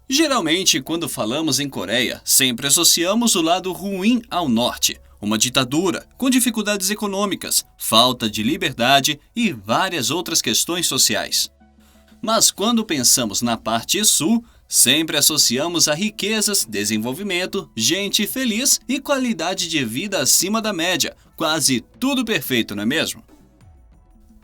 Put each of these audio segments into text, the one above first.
Geralmente, quando falamos em Coreia, sempre associamos o lado ruim ao norte. Uma ditadura, com dificuldades econômicas, falta de liberdade e várias outras questões sociais. Mas quando pensamos na parte sul, sempre associamos a riquezas, desenvolvimento, gente feliz e qualidade de vida acima da média. Quase tudo perfeito, não é mesmo?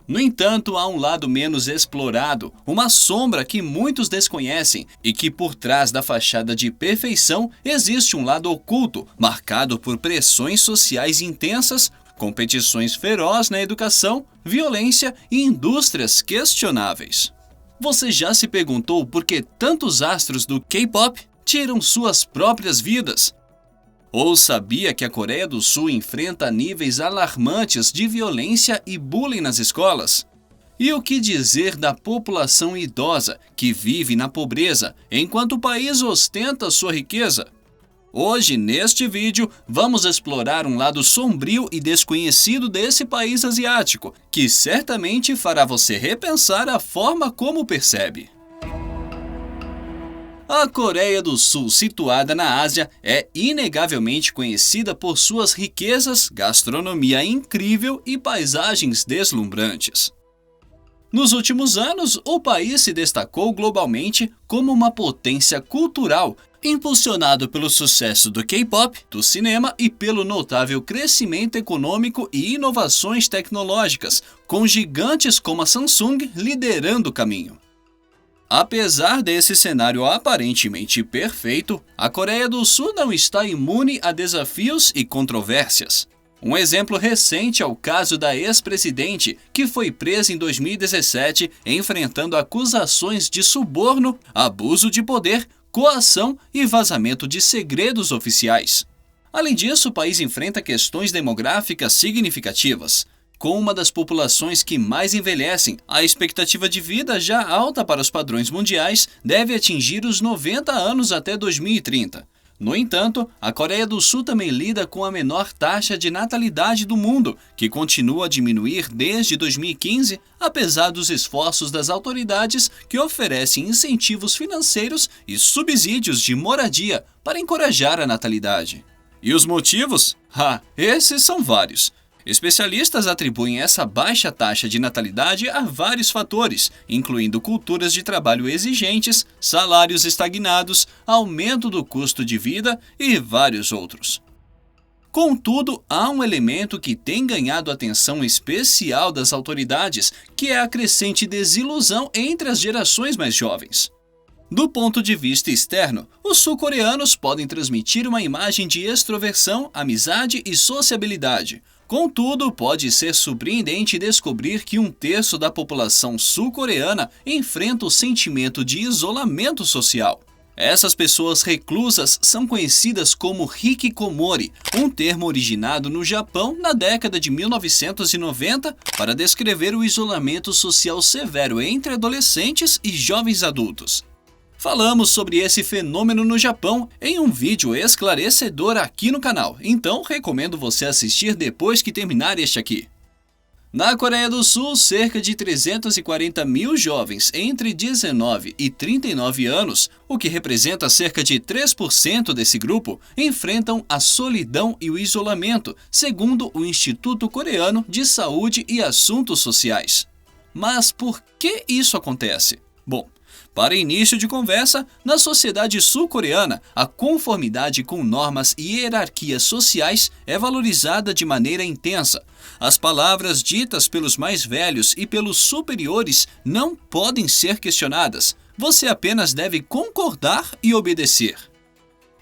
No entanto, há um lado menos explorado, uma sombra que muitos desconhecem e que por trás da fachada de perfeição existe um lado oculto, marcado por pressões sociais intensas, competições ferozes na educação, violência e indústrias questionáveis. Você já se perguntou por que tantos astros do K-pop tiram suas próprias vidas? Ou sabia que a Coreia do Sul enfrenta níveis alarmantes de violência e bullying nas escolas? E o que dizer da população idosa que vive na pobreza enquanto o país ostenta sua riqueza? Hoje, neste vídeo, vamos explorar um lado sombrio e desconhecido desse país asiático, que certamente fará você repensar a forma como percebe. A Coreia do Sul, situada na Ásia, é inegavelmente conhecida por suas riquezas, gastronomia incrível e paisagens deslumbrantes. Nos últimos anos, o país se destacou globalmente como uma potência cultural, impulsionado pelo sucesso do K-pop, do cinema e pelo notável crescimento econômico e inovações tecnológicas, com gigantes como a Samsung liderando o caminho. Apesar desse cenário aparentemente perfeito, a Coreia do Sul não está imune a desafios e controvérsias. Um exemplo recente é o caso da ex-presidente, que foi presa em 2017, enfrentando acusações de suborno, abuso de poder, coação e vazamento de segredos oficiais. Além disso, o país enfrenta questões demográficas significativas. Com uma das populações que mais envelhecem, a expectativa de vida já alta para os padrões mundiais deve atingir os 90 anos até 2030. No entanto, a Coreia do Sul também lida com a menor taxa de natalidade do mundo, que continua a diminuir desde 2015, apesar dos esforços das autoridades que oferecem incentivos financeiros e subsídios de moradia para encorajar a natalidade. E os motivos? Esses são vários. Especialistas atribuem essa baixa taxa de natalidade a vários fatores, incluindo culturas de trabalho exigentes, salários estagnados, aumento do custo de vida e vários outros. Contudo, há um elemento que tem ganhado atenção especial das autoridades, que é a crescente desilusão entre as gerações mais jovens. Do ponto de vista externo, os sul-coreanos podem transmitir uma imagem de extroversão, amizade e sociabilidade. Contudo, pode ser surpreendente descobrir que um terço da população sul-coreana enfrenta o sentimento de isolamento social. Essas pessoas reclusas são conhecidas como hikikomori, um termo originado no Japão na década de 1990 para descrever o isolamento social severo entre adolescentes e jovens adultos. Falamos sobre esse fenômeno no Japão em um vídeo esclarecedor aqui no canal, então recomendo você assistir depois que terminar este aqui. Na Coreia do Sul, cerca de 340 mil jovens entre 19 e 39 anos, o que representa cerca de 3% desse grupo, enfrentam a solidão e o isolamento, segundo o Instituto Coreano de Saúde e Assuntos Sociais. Mas por que isso acontece? Bom, para início de conversa, na sociedade sul-coreana, a conformidade com normas e hierarquias sociais é valorizada de maneira intensa. As palavras ditas pelos mais velhos e pelos superiores não podem ser questionadas. Você apenas deve concordar e obedecer.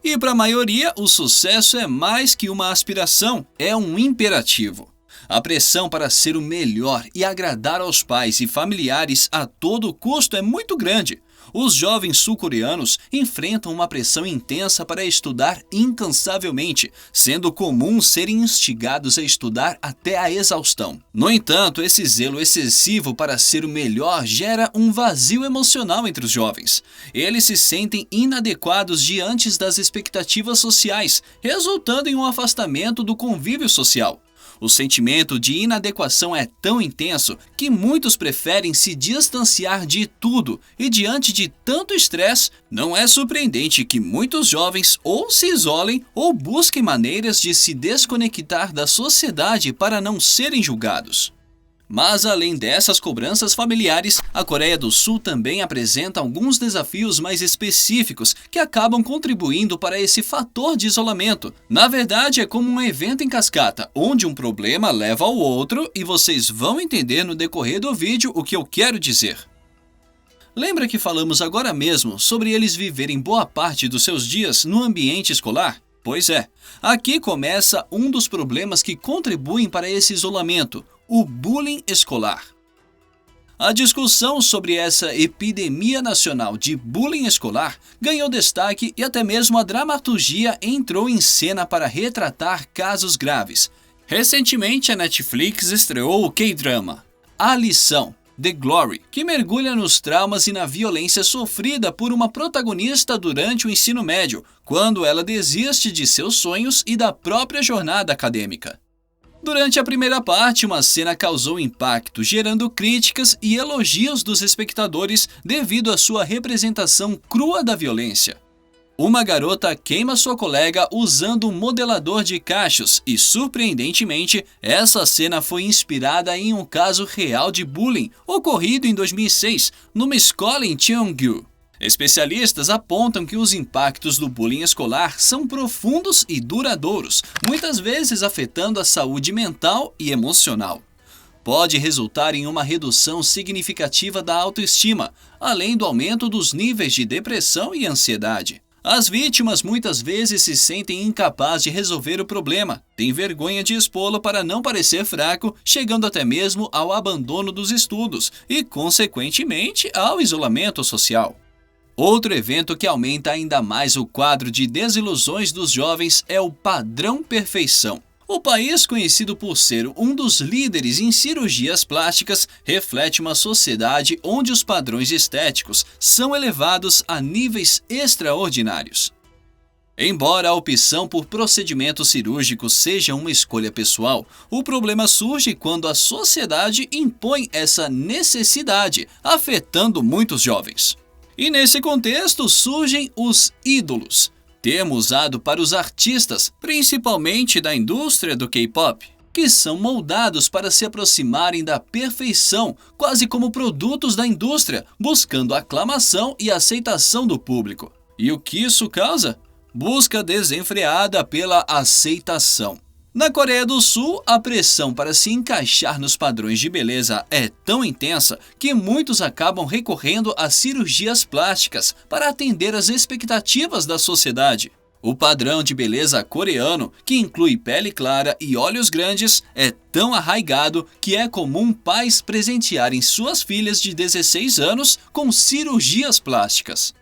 E para a maioria, o sucesso é mais que uma aspiração, é um imperativo. A pressão para ser o melhor e agradar aos pais e familiares a todo custo é muito grande. Os jovens sul-coreanos enfrentam uma pressão intensa para estudar incansavelmente, sendo comum serem instigados a estudar até a exaustão. No entanto, esse zelo excessivo para ser o melhor gera um vazio emocional entre os jovens. Eles se sentem inadequados diante das expectativas sociais, resultando em um afastamento do convívio social. O sentimento de inadequação é tão intenso que muitos preferem se distanciar de tudo e, diante de tanto estresse, não é surpreendente que muitos jovens ou se isolem ou busquem maneiras de se desconectar da sociedade para não serem julgados. Mas além dessas cobranças familiares, a Coreia do Sul também apresenta alguns desafios mais específicos que acabam contribuindo para esse fator de isolamento. Na verdade, é como um evento em cascata, onde um problema leva ao outro e vocês vão entender no decorrer do vídeo o que eu quero dizer. Lembra que falamos agora mesmo sobre eles viverem boa parte dos seus dias no ambiente escolar? Pois é, aqui começa um dos problemas que contribuem para esse isolamento: o bullying escolar. A discussão sobre essa epidemia nacional de bullying escolar ganhou destaque e até mesmo a dramaturgia entrou em cena para retratar casos graves. Recentemente, a Netflix estreou o K-drama A Lição, The Glory, que mergulha nos traumas e na violência sofrida por uma protagonista durante o ensino médio, quando ela desiste de seus sonhos e da própria jornada acadêmica. Durante a primeira parte, uma cena causou impacto, gerando críticas e elogios dos espectadores devido à sua representação crua da violência. Uma garota queima sua colega usando um modelador de cachos e, surpreendentemente, essa cena foi inspirada em um caso real de bullying ocorrido em 2006 numa escola em Cheongju. Especialistas apontam que os impactos do bullying escolar são profundos e duradouros, muitas vezes afetando a saúde mental e emocional. Pode resultar em uma redução significativa da autoestima, além do aumento dos níveis de depressão e ansiedade. As vítimas muitas vezes se sentem incapazes de resolver o problema, têm vergonha de expô-lo para não parecer fraco, chegando até mesmo ao abandono dos estudos e, consequentemente, ao isolamento social. Outro evento que aumenta ainda mais o quadro de desilusões dos jovens é o padrão perfeição. O país, conhecido por ser um dos líderes em cirurgias plásticas, reflete uma sociedade onde os padrões estéticos são elevados a níveis extraordinários. Embora a opção por procedimento cirúrgico seja uma escolha pessoal, o problema surge quando a sociedade impõe essa necessidade, afetando muitos jovens. E nesse contexto surgem os ídolos, termo usado para os artistas, principalmente da indústria do K-pop, que são moldados para se aproximarem da perfeição, quase como produtos da indústria, buscando aclamação e aceitação do público. E o que isso causa? Busca desenfreada pela aceitação. Na Coreia do Sul, a pressão para se encaixar nos padrões de beleza é tão intensa que muitos acabam recorrendo a cirurgias plásticas para atender às expectativas da sociedade. O padrão de beleza coreano, que inclui pele clara e olhos grandes, é tão arraigado que é comum pais presentearem suas filhas de 16 anos com cirurgias plásticas.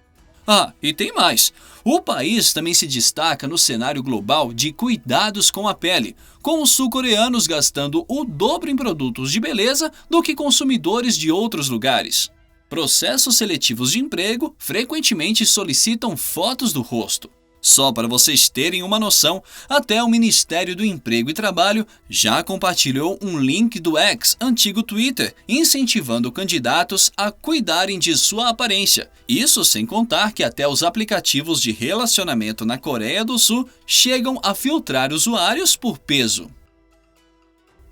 Ah, e tem mais. O país também se destaca no cenário global de cuidados com a pele, com os sul-coreanos gastando o dobro em produtos de beleza do que consumidores de outros lugares. Processos seletivos de emprego frequentemente solicitam fotos do rosto. Só para vocês terem uma noção, até o Ministério do Emprego e Trabalho já compartilhou um link do X, antigo Twitter, incentivando candidatos a cuidarem de sua aparência. Isso sem contar que até os aplicativos de relacionamento na Coreia do Sul chegam a filtrar usuários por peso.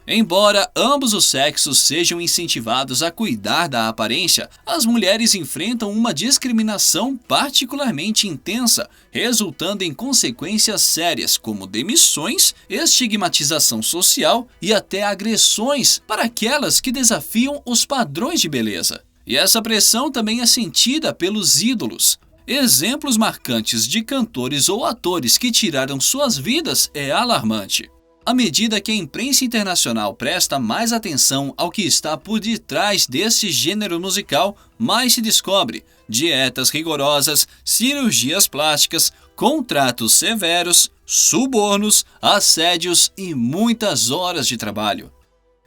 Embora ambos os sexos sejam incentivados a cuidar da aparência, as mulheres enfrentam uma discriminação particularmente intensa, resultando em consequências sérias como demissões, estigmatização social e até agressões para aquelas que desafiam os padrões de beleza. E essa pressão também é sentida pelos ídolos. Exemplos marcantes de cantores ou atores que tiraram suas vidas é alarmante. À medida que a imprensa internacional presta mais atenção ao que está por detrás desse gênero musical, mais se descobre dietas rigorosas, cirurgias plásticas, contratos severos, subornos, assédios e muitas horas de trabalho.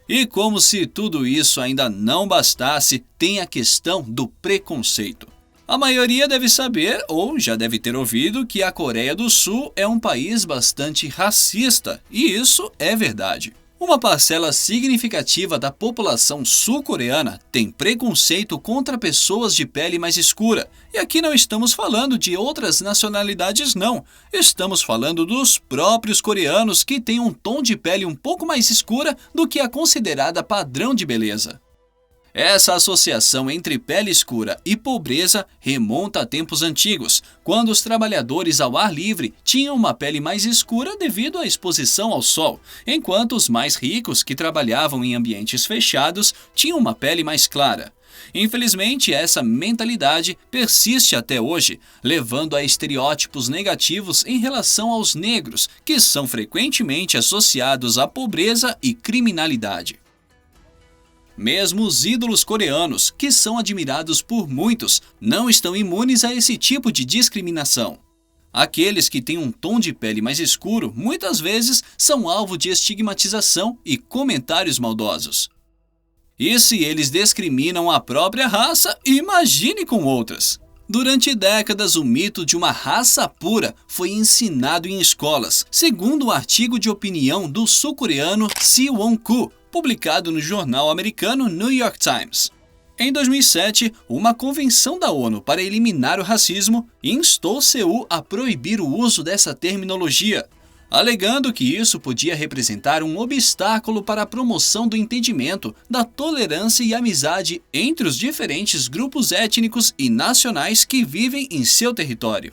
E como se tudo isso ainda não bastasse, tem a questão do preconceito. A maioria deve saber, ou já deve ter ouvido, que a Coreia do Sul é um país bastante racista, e isso é verdade. Uma parcela significativa da população sul-coreana tem preconceito contra pessoas de pele mais escura. E aqui não estamos falando de outras nacionalidades, não. Estamos falando dos próprios coreanos que têm um tom de pele um pouco mais escura do que a considerada padrão de beleza. Essa associação entre pele escura e pobreza remonta a tempos antigos, quando os trabalhadores ao ar livre tinham uma pele mais escura devido à exposição ao sol, enquanto os mais ricos, que trabalhavam em ambientes fechados, tinham uma pele mais clara. Infelizmente, essa mentalidade persiste até hoje, levando a estereótipos negativos em relação aos negros, que são frequentemente associados à pobreza e criminalidade. Mesmo os ídolos coreanos, que são admirados por muitos, não estão imunes a esse tipo de discriminação. Aqueles que têm um tom de pele mais escuro muitas vezes são alvo de estigmatização e comentários maldosos. E se eles discriminam a própria raça, imagine com outras. Durante décadas, o mito de uma raça pura foi ensinado em escolas, segundo um artigo de opinião do sul-coreano Si Won-koo, publicado no jornal americano New York Times. Em 2007, uma convenção da ONU para eliminar o racismo instou Seul a proibir o uso dessa terminologia, alegando que isso podia representar um obstáculo para a promoção do entendimento, da tolerância e amizade entre os diferentes grupos étnicos e nacionais que vivem em seu território.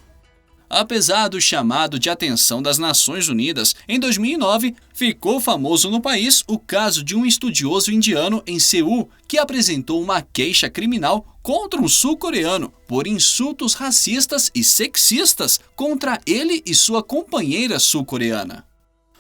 Apesar do chamado de atenção das Nações Unidas, em 2009, ficou famoso no país o caso de um estudioso indiano em Seul que apresentou uma queixa criminal contra um sul-coreano por insultos racistas e sexistas contra ele e sua companheira sul-coreana.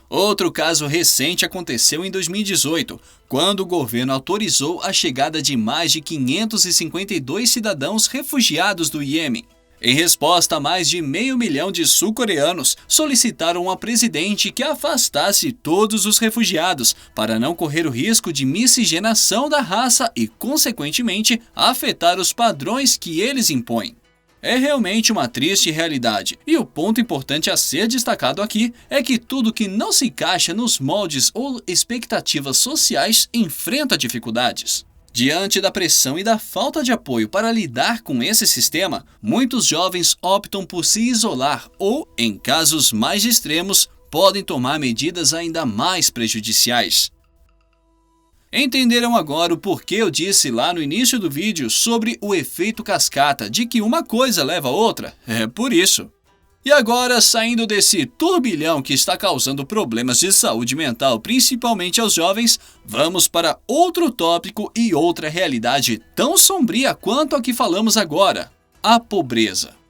Outro caso recente aconteceu em 2018, quando o governo autorizou a chegada de mais de 552 cidadãos refugiados do Iêmen. Em resposta, mais de 500 mil de sul-coreanos solicitaram ao presidente que afastasse todos os refugiados para não correr o risco de miscigenação da raça e, consequentemente, afetar os padrões que eles impõem. É realmente uma triste realidade, e o ponto importante a ser destacado aqui é que tudo que não se encaixa nos moldes ou expectativas sociais enfrenta dificuldades. Diante da pressão e da falta de apoio para lidar com esse sistema, muitos jovens optam por se isolar ou, em casos mais extremos, podem tomar medidas ainda mais prejudiciais. Entenderam agora o porquê eu disse lá no início do vídeo sobre o efeito cascata, de que uma coisa leva a outra? É por isso. E agora, saindo desse turbilhão que está causando problemas de saúde mental, principalmente aos jovens, vamos para outro tópico e outra realidade tão sombria quanto a que falamos agora: a pobreza.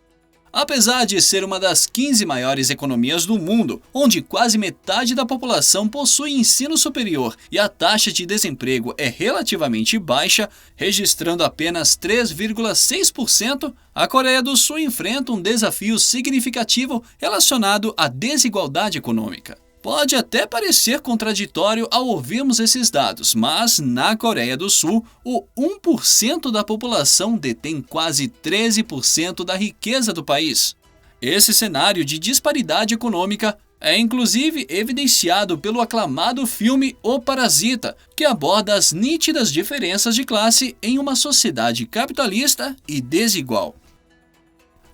Apesar de ser uma das 15 maiores economias do mundo, onde quase metade da população possui ensino superior e a taxa de desemprego é relativamente baixa, registrando apenas 3,6%, a Coreia do Sul enfrenta um desafio significativo relacionado à desigualdade econômica. Pode até parecer contraditório ao ouvirmos esses dados, mas na Coreia do Sul, o 1% da população detém quase 13% da riqueza do país. Esse cenário de disparidade econômica é inclusive evidenciado pelo aclamado filme O Parasita, que aborda as nítidas diferenças de classe em uma sociedade capitalista e desigual.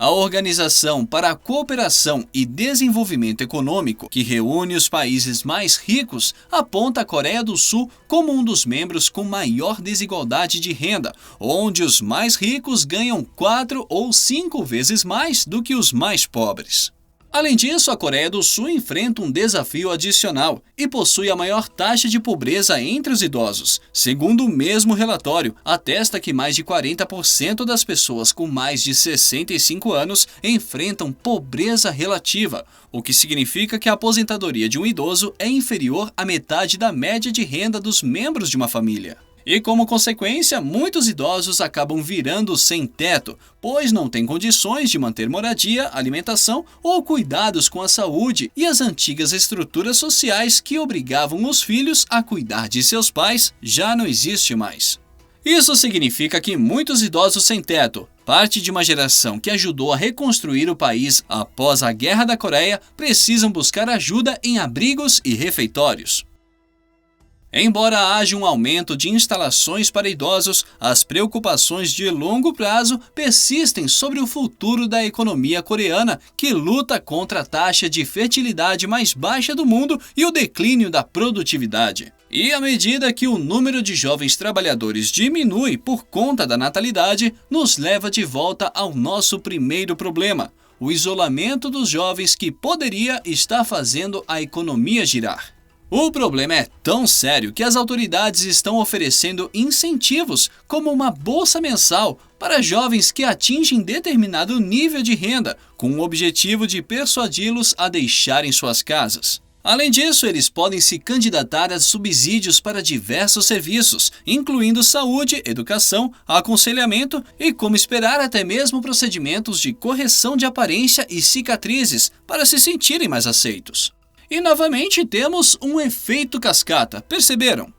A Organização para a Cooperação e Desenvolvimento Econômico, que reúne os países mais ricos, aponta a Coreia do Sul como um dos membros com maior desigualdade de renda, onde os mais ricos ganham 4 ou 5 vezes mais do que os mais pobres. Além disso, a Coreia do Sul enfrenta um desafio adicional e possui a maior taxa de pobreza entre os idosos. Segundo o mesmo relatório, atesta que mais de 40% das pessoas com mais de 65 anos enfrentam pobreza relativa, o que significa que a aposentadoria de um idoso é inferior à metade da média de renda dos membros de uma família. E como consequência, muitos idosos acabam virando sem teto, pois não têm condições de manter moradia, alimentação ou cuidados com a saúde e as antigas estruturas sociais que obrigavam os filhos a cuidar de seus pais já não existe mais. Isso significa que muitos idosos sem teto, parte de uma geração que ajudou a reconstruir o país após a Guerra da Coreia, precisam buscar ajuda em abrigos e refeitórios. Embora haja um aumento de instalações para idosos, as preocupações de longo prazo persistem sobre o futuro da economia coreana, que luta contra a taxa de fertilidade mais baixa do mundo e o declínio da produtividade. E à medida que o número de jovens trabalhadores diminui por conta da natalidade, nos leva de volta ao nosso primeiro problema: o isolamento dos jovens, que poderia estar fazendo a economia girar. O problema é tão sério que as autoridades estão oferecendo incentivos, como uma bolsa mensal, para jovens que atingem determinado nível de renda, com o objetivo de persuadi-los a deixarem suas casas. Além disso, eles podem se candidatar a subsídios para diversos serviços, incluindo saúde, educação, aconselhamento e, como esperar, até mesmo procedimentos de correção de aparência e cicatrizes para se sentirem mais aceitos. E novamente temos um efeito cascata, perceberam?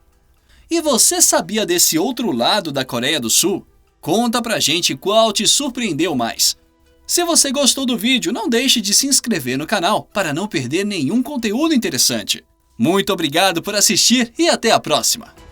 E você sabia desse outro lado da Coreia do Sul? Conta pra gente qual te surpreendeu mais. Se você gostou do vídeo, não deixe de se inscrever no canal para não perder nenhum conteúdo interessante. Muito obrigado por assistir e até a próxima!